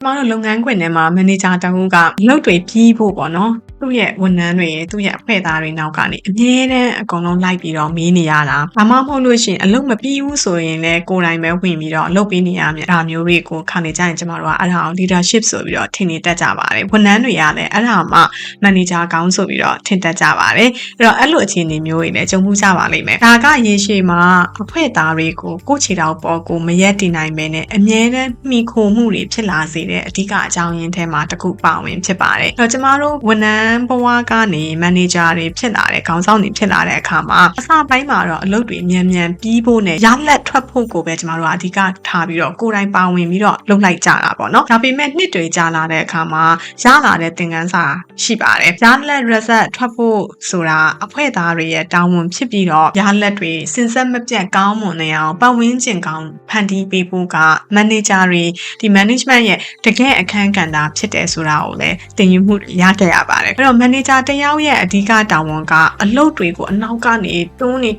ကျမတို့လုပ်ငန်းခွင်ထဲမှာမန်နေဂျာတဦးကလုပ်တွေပြီးဖို့ပေါ့နော်သူ့ရဲ့ဝန်ထမ်းတွေသူ့ရဲ့အဖွဲ့သားတွေနောက်ကနေအမြဲတမ်းအကုန်လုံးလိုက်ပြီးတော့မေးနေရတာဘာမှမဟုတ်လို့ရှိရင်အလုပ်မပြီးဘူးဆိုရင်လည်းကိုယ်တိုင်ပဲဝင်ပြီးတော့လုပ်ပေးနေရမယ်ဒါမျိုးတွေကိုခါနေကြရင်ကျမတို့ကအဲ့ဒါကို leadership ဆိုပြီးတော့ထင်နေတတ်ကြပါတယ်ဝန်ထမ်းတွေကလည်းအဲ့ဒါမှမန်နေဂျာကောင်းဆိုပြီးတော့ထင်တတ်ကြပါတယ်အဲ့တော့အဲ့လိုအခြေအနေမျိုးတွေလည်းကြုံမှုကြပါလိမ့်မယ်ဒါကရေရှည်မှာအဖွဲ့သားတွေကိုကိုယ့်ခြေထောက်ပေါ်ကိုမရက်တည်နိုင်ပဲနဲ့အမြဲတမ်းမှီခိုမှုတွေဖြစ်လာစေတဲ့အဓိကအကြောင်းရင်းထဲမှာတစ်ခုပါဝင်ဖြစ်ပါတယ်အဲ့တော့ကျမတို့ဝန်ထမ်းဘဝကနေမန်နေဂျာတွေဖြစ်လာတဲ့ခေါင်းဆောင်တွေဖြစ်လာတဲ့အခါမှာအစပိုင်းမှာတော့အလုပ်တွေမြန်ပြီးဖို့နဲ့ရလက်ထွက်ဖို့ကိုပဲကျမတို့ကအဓိကထားပြီးတော့ကိုယ်တိုင်ပါဝင်ပြီးတော့လုပ်လိုက်ကြတာပေါ့နော်ဒါပေမဲ့နှစ်တွေကြာလာတဲ့အခါမှာရလာတဲ့သင်ခန်းစာရှိပါတယ်ရလက် result ထွက်ဖို့ဆိုတာအဖွဲ့သားတွေရဲ့တာဝန်ဖြစ်ပြီးတော့ရလက်တွေစင်ဆက်မပြတ်ကောင်းမွန်နေအောင်ပတ်ဝန်းကျင်ကောင်းဖန်တီးပေးဖို့ကမန်နေဂျာတွေဒီ management ရဲ့တကယ်အခန်းကဏ္ဍဖြစ်တယ်ဆိုတာကိုလည်းသင်ယူမှုရခဲ့ရပါတယ်အဲ့တော့ manager တယောက်ရဲ့အဓိကတာဝန်ကအလုပ်တွေကိုအနောက်ကနေတွန်းနေ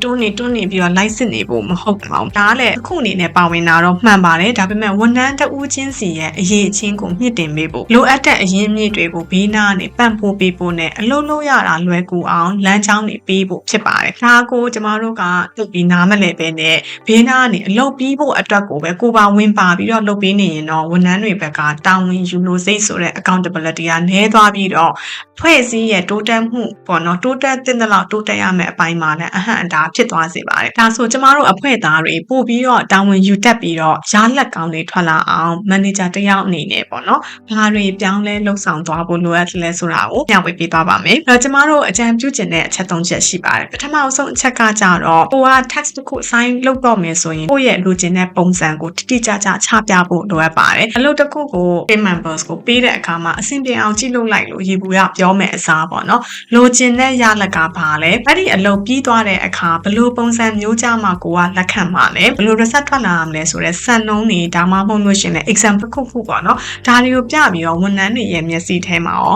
ပြီးတော့လိုက်စစ်နေဖို့မဟုတ်ပါဘူးဒါကလည်းအခုအနေနဲ့ပါဝင်တာတော့မှန်ပါတယ်ဒါပေမဲ့ဝန်ထမ်းတဦးချင်းစီရဲ့အရေးအချင်းကိုမြင့်တင်ပေးဖို့လိုအပ်တဲ့အရင်းမြစ်တွေကိုဘေးနားနေပံ့ပိုးပေးဖို့နဲ့အလုပ်လုပ်ရတာလွယ်ကူအောင်လမ်းကြောင်းတွေပေးဖို့ဖြစ်ပါတယ်ဒါကိုကျမတို့ကသိပြီးနားမလည်ပဲနဲ့ဘေးနားနေအလုပ်ပြီးဖို့အတွက်ကိုပဲကိုပါဝင်ပါပြီးတော့လုပ်ပေးနေရင်တော့ဝန်ထမ်းတွေဘက်ကတာဝန်ယူလို့စိတ်ဆိုတဲ့ accountability ကနည်းသွားပြီးတော့ဖွဲ့စည်းရဲ့တိုးတက်မှုပေါ့နော်တိုးတက်တဲ့လောက်တိုးတက်ရမယ့်အပိုင်းမှာလည်းအဟန့်အတားဖြစ်သွားစေပါတယ်ဒါဆိုကျမတို့အဖွဲ့သားတွေပို့ပြီးတော့တာဝန်ယူတတ်ပြီးတော့ရလက်ကောင်းတွေထွက်လာအောင်မန်နေဂျာတယောက်အနေနဲ့ပေါ့နော်ဘာတွေပြောင်းလဲလှုပ်ဆောင်သွားဖို့လိုအပ်လဲဆိုတာကိုညှဝေပေးသွားပါမယ်အဲ့တော့ကျမတို့အကြံပြုချင်တဲ့အချက်၃ချက်ရှိပါတယ်ပထမဆုံးအချက်ကကြတော့ကိုက text တစ်ခု sign လုပ်တော့မယ်ဆိုရင်ကိုယ့်ရဲ့လိုချင်တဲ့ပုံစံကိုတိတိကျကျချပြဖို့လိုအပ်ပါတယ်အလုပ်တစ်ခုကို team members ကိုပေးတဲ့အခါမှာအဆင်ပြေအောင်ကြည့်လုပ်လိုက်လို့ရေဘူးရပြောမယ်အစားပေါ့နော်လိုချင်တဲ့ရလက်ကပါလဲအဲ့ဒီအလုပ်ပြီးသွားတဲ့အခါဘယ်လိုပုံစံမျိုးကြမှာကိုကလက်ခံမှာလဲဘယ်လို result ထွက်လာမလဲဆိုတော့စံနှုန်းတွေဒါမှမဟုတ်လို့ရှင်လဲ example တစ်ခုပေါ့နော်ဒါတွေကိုပြပြီးတော့ဝန်ထမ်းတွေရဲ့မျက်စိထဲမှာရော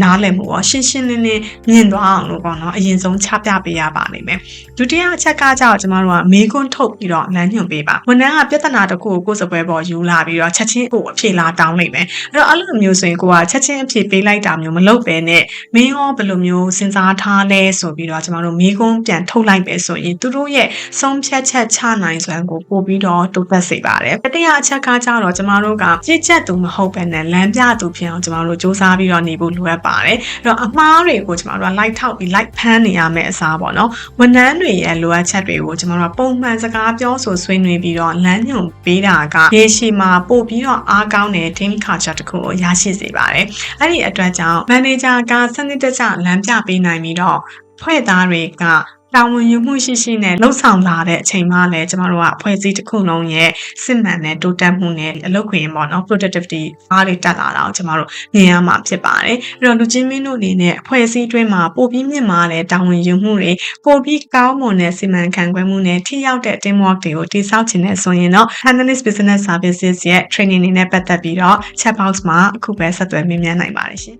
နားလည်မှုရောရှင်းရှင်းလင်းလင်းမြင်သွားအောင်လို့ပေါ့နော်အရင်ဆုံးချပြပေးရပါလိမ့်မယ်ဒုတိယအချက်ကကြောက်ကျမတို့ကမေးခွန်းထုတ်ပြီးတော့လမ်းညွှန်ပေးပါဝန်ထမ်းကပြဿနာတစ်ခုကိုကိုယ်စပွဲပေါ်ယူလာပြီးတော့ချက်ချင်းကိုအဖြေလာတောင်းလိုက်မယ်အဲ့တော့အဲ့လိုမျိုးဆိုရင်ကိုကချက်ချင်းအဖြေပေးလိုက်တာမျိုးမလုပ်ဘဲနဲ့မင်းရောဘယ်လိုမျိုးစဉ်းစားထားလဲဆိုပြီးတော့ကျမတို့မေးခွန်းပြန်ထုတ်လိုက်ပဲဆိုရင်သူတို့ရဲ့ဆုံးဖြတ်ချက်ချနိုင်စွမ်းကိုပို့ပြီးတော့တိုးတက်စေပါတယ်တတိယအချက်ကကြတော့ကျမတို့ကကြည်ချက်သူမဟုတ်ဘဲနဲ့လမ်းပြသူဖြစ်အောင်ကျမတို့စူးစမ်းပြီးတော့နေဖို့လိုအပ်ပါတယ်အဲ့တော့အမှားတွေကိုကျမတို့ကလိုက်ထောက်ပြီးလိုက်ဖမ်းနေရမယ့်အစားပေါ့နော်ဝန်ထမ်းတွေရဲ့လိုအပ်ချက်တွေကိုကျမတို့ကပုံမှန်စကားပြောဆိုဆွေးနွေးပြီးတော့လမ်းညွှန်ပေးတာကရေရှည်မှာပို့ပြီးတော့အားကောင်းတဲ့ team culture တစ်ခုကိုရရှိစေပါတယ်အဲ့ဒီအတွက်ကြောင့် manager ကစနစ်တကျလမ်းပြပေးနိုင်ပြီးတော့ဖွဲ့သားတွေကတာဝန်ယူမှုရှိနဲ့လှုပ်ဆောင်လာတဲ့အချိန်မှလည်းကျမတို့ကအဖွဲ့အစည်းတစ်ခုလုံးရဲ့စစ်မှန်တဲ့တိုးတက်မှုနဲ့အလုပ်ခွင်ပေါ့နော် productivity အားတွေတက်လာတာကိုကျမတို့မြင်ရမှာဖြစ်ပါတယ်အဲ့တော့လူချင်းမင်းတို့အနေနဲ့အဖွဲ့အစည်းတွင်းမှာပိုပြီးမြင့်မားတဲ့တာဝန်ယူမှုတွေပိုပြီးကောင်းမွန်တဲ့စီမံခန့်ခွဲမှုနဲ့ထိရောက်တဲ့ teamwork တွေကိုတည်ဆောက်ခြင်းနဲ့ဆိုရင်တော့ Handlist Business Services ရဲ့ training တွေနဲ့ပတ်သက်ပြီးတော့ chat box မှာအခုပဲဆက်သွယ်မေးမြန်းနိုင်ပါတယ်ရှင်